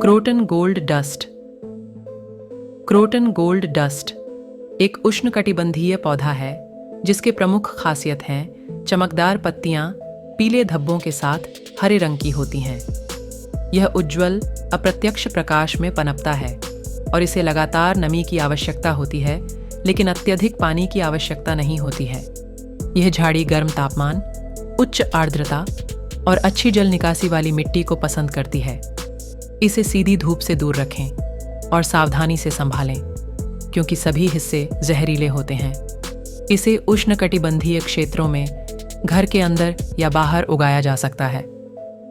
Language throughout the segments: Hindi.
Croton gold dust. Croton gold dust एक उष्णकटिबंधीय पौधा है जिसके प्रमुख खासियत हैं चमकदार पत्तियां पीले धब्बों के साथ हरे रंग की होती हैं। यह उज्ज्वल अप्रत्यक्ष प्रकाश में पनपता है और इसे लगातार नमी की आवश्यकता होती है, लेकिन अत्यधिक पानी की आवश्यकता नहीं होती है। यह झाड़ी गर्म तापमान, उच्च आर्द्रता और अच्छी जल निकासी वाली मिट्टी को पसंद करती है। इसे सीधी धूप से दूर रखें और सावधानी से संभालें क्योंकि सभी हिस्से जहरीले होते हैं। इसे उष्णकटिबंधीय क्षेत्रों में घर के अंदर या बाहर उगाया जा सकता है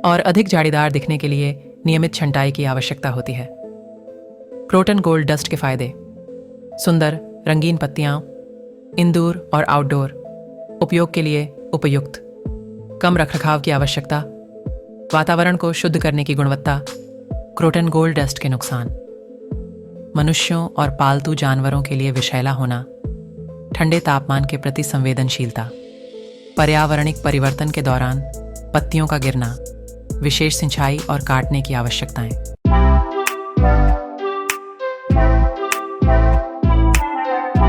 और अधिक झाड़ीदार दिखने के लिए नियमित छंटाई की आवश्यकता होती है। क्रोटन गोल्ड डस्ट के फायदे: सुंदर रंगीन पत्तियां, इंडोर और आउटडोर उपयोग के लिए उपयुक्त, कम रखरखाव की आवश्यकता, वातावरण को शुद्ध करने की गुणवत्ता। क्रोटन गोल्ड डस्ट के नुकसान: मनुष्यों और पालतू जानवरों के लिए विषैला होना, ठंडे तापमान के प्रति संवेदनशीलता, पर्यावरणिक परिवर्तन के दौरान पत्तियों का गिरना, विशेष सिंचाई और काटने की आवश्यकताएं।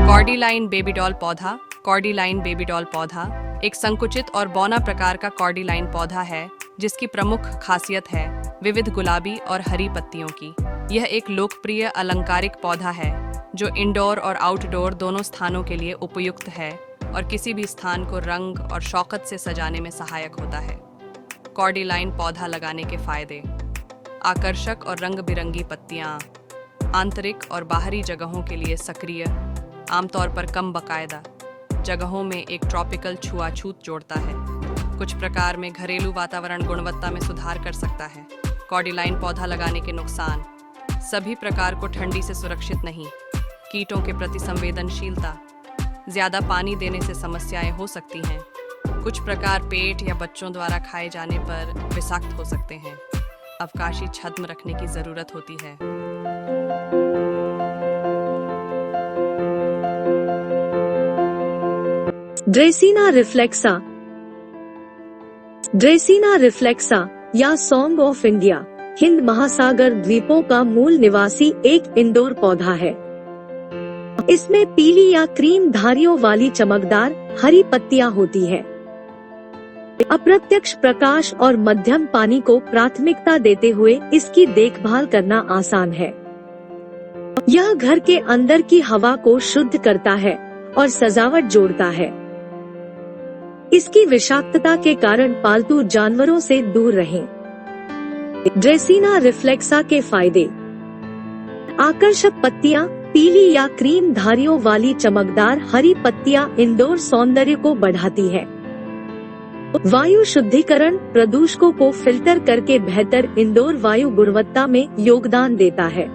कॉर्डिलाइन बेबी डॉल पौधा। कॉर्डिलाइन बेबी डॉल पौधा एक संकुचित और बौना प्रकार का कॉर्डिलाइन पौधा है जिसकी प्रमुख खासियत है विविध गुलाबी और हरी पत्तियों की। यह एक लोकप्रिय अलंकारिक पौधा है जो इंडोर और आउटडोर दोनों स्थानों के लिए उपयुक्त है और किसी भी स्थान को रंग और शौकत से सजाने में सहायक होता है। कॉर्डिलाइन पौधा लगाने के फायदे: आकर्षक और रंग बिरंगी पत्तियां, आंतरिक और बाहरी जगहों के लिए सक्रिय, आमतौर पर कम बाकायदा जगहों में एक ट्रॉपिकल छुआछूत जोड़ता है। कुछ प्रकार में घरेलू वातावरण गुणवत्ता में सुधार कर सकता है। कॉर्डिलाइन पौधा लगाने के नुकसान: सभी प्रकार को ठंडी से सुरक्षित नहीं, कीटों के प्रति संवेदनशीलता, ज्यादा पानी देने से समस्याएं हो सकती हैं, कुछ प्रकार पेट या बच्चों द्वारा खाए जाने पर विषाक्त हो सकते हैं, अवकाशी छद्म रखने की जरूरत होती है। ड्रेसिना रिफ्लेक्सा। ड्रेसिना रिफ्लेक्सा या सॉन्ग ऑफ इंडिया हिंद महासागर द्वीपों का मूल निवासी एक इंडोर पौधा है। इसमें पीली या क्रीम धारियों वाली चमकदार हरी पत्तियां होती है। अप्रत्यक्ष प्रकाश और मध्यम पानी को प्राथमिकता देते हुए इसकी देखभाल करना आसान है। यह घर के अंदर की हवा को शुद्ध करता है और सजावट जोड़ता है। इसकी विषाक्तता के कारण पालतू जानवरों से दूर रहें। ड्रेसिना रिफ्लेक्सा के फायदे: आकर्षक पत्तियां, पीली या क्रीम धारियों वाली चमकदार हरी पत्तियां इंडोर सौंदर्य को बढ़ाती है। वायु शुद्धिकरण, प्रदूषकों को फिल्टर करके बेहतर इंडोर वायु गुणवत्ता में योगदान देता है।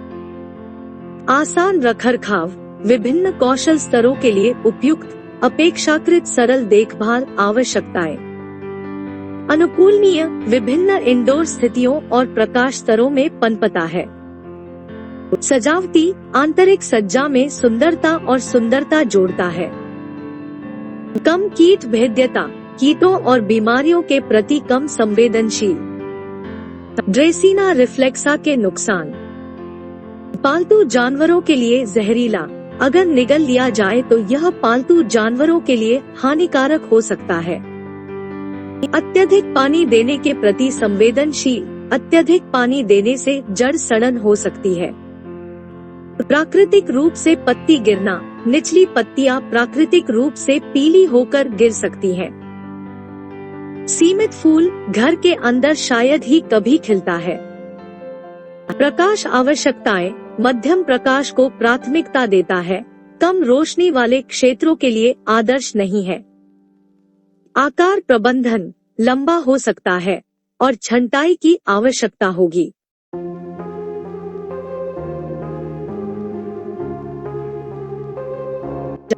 आसान रखरखाव, विभिन्न कौशल स्तरों के लिए उपयुक्त, अपेक्षाकृत सरल देखभाल आवश्यकताएं। अनुकूलनीय, विभिन्न इंडोर स्थितियों और प्रकाश स्तरों में पनपता है। सजावटी, आंतरिक सज्जा में सुंदरता और सुंदरता जोड़ता है। कम कीट भेद्यता, कीटों और बीमारियों के प्रति कम संवेदनशील। ड्रेसिना रिफ्लेक्सा के नुकसान: पालतू जानवरों के लिए जहरीला, अगर निगल लिया जाए तो यह पालतू जानवरों के लिए हानिकारक हो सकता है। अत्यधिक पानी देने के प्रति संवेदनशील, अत्यधिक पानी देने से जड़ सड़न हो सकती है। प्राकृतिक रूप से पत्ती गिरना, निचली पत्तियां प्राकृतिक रूप से पीली होकर गिर सकती हैं। सीमित फूल, घर के अंदर शायद ही कभी खिलता है। प्रकाश आवश्यकताएं: मध्यम प्रकाश को प्राथमिकता देता है, कम रोशनी वाले क्षेत्रों के लिए आदर्श नहीं है। आकार प्रबंधन: लंबा हो सकता है और छंटाई की आवश्यकता होगी।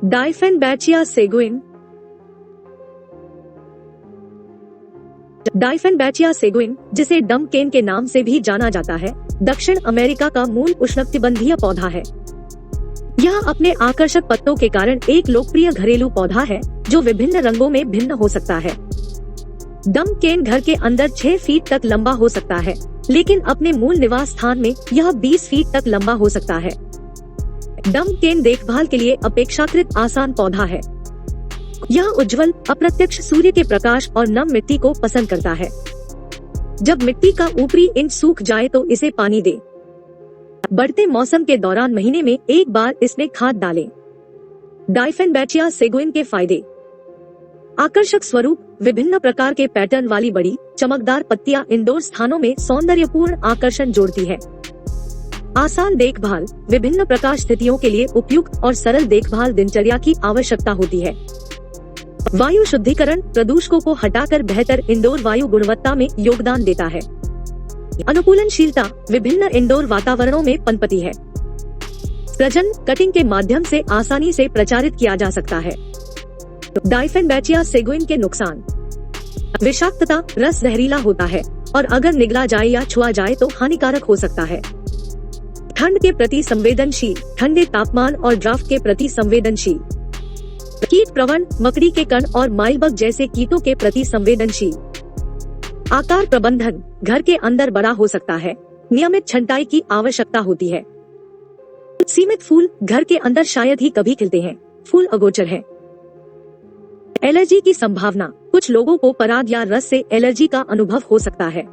डाइफेनबैचिया सेगुइन। डाइफेनबैचिया सेगुइन, जिसे डम केन के नाम से भी जाना जाता है, दक्षिण अमेरिका का मूल उष्णकटिबंधीय पौधा है। यह अपने आकर्षक पत्तों के कारण एक लोकप्रिय घरेलू पौधा है जो विभिन्न रंगों में भिन्न हो सकता है। डम केन घर के अंदर 6 फीट तक लंबा हो सकता है, लेकिन अपने मूल निवास स्थान में यह 20 फीट तक लंबा हो सकता है। डम केन देखभाल के लिए अपेक्षाकृत आसान पौधा है। यह उज्जवल, अप्रत्यक्ष सूर्य के प्रकाश और नम मिट्टी को पसंद करता है। जब मिट्टी का ऊपरी इंच सूख जाए तो इसे पानी दे। बढ़ते मौसम के दौरान महीने में एक बार इसमें खाद डालें। डाइफेनबैचिया सेगुइन के फायदे। आकर्षक स्वरूप, विभिन्न प्रकार के पैटर्न वाली बड़ी चमकदार पत्तियां इंडोर स्थानों में सौंदर्यपूर्ण आकर्षण जोड़ती है। आसान देखभाल, विभिन्न प्रकाश स्थितियों के लिए उपयुक्त और सरल देखभाल दिनचर्या की आवश्यकता होती है। वायु शुद्धिकरण, प्रदूषकों को हटाकर बेहतर इंडोर वायु गुणवत्ता में योगदान देता है। अनुकूलनशीलता, विभिन्न इंडोर वातावरणों में पनपती है। प्रजनन, कटिंग के माध्यम से आसानी से प्रचारित किया जा सकता है। डाइफेनबैचिया सेगुइन के नुकसान। विषाक्तता, रस जहरीला होता है और अगर निगला जाए या छुआ जाए तो हानिकारक हो सकता है। ठंड के प्रति संवेदनशील, ठंडे तापमान और ड्राफ्ट के प्रति संवेदनशील। कीट प्रवण, मकड़ी के कण और माइलबग जैसे कीटों के प्रति संवेदनशील। आकार प्रबंधन, घर के अंदर बड़ा हो सकता है, नियमित छंटाई की आवश्यकता होती है। सीमित फूल, घर के अंदर शायद ही कभी खिलते हैं, फूल अगोचर है। एलर्जी की संभावना, कुछ लोगों को पराग या रस से एलर्जी का अनुभव हो सकता है।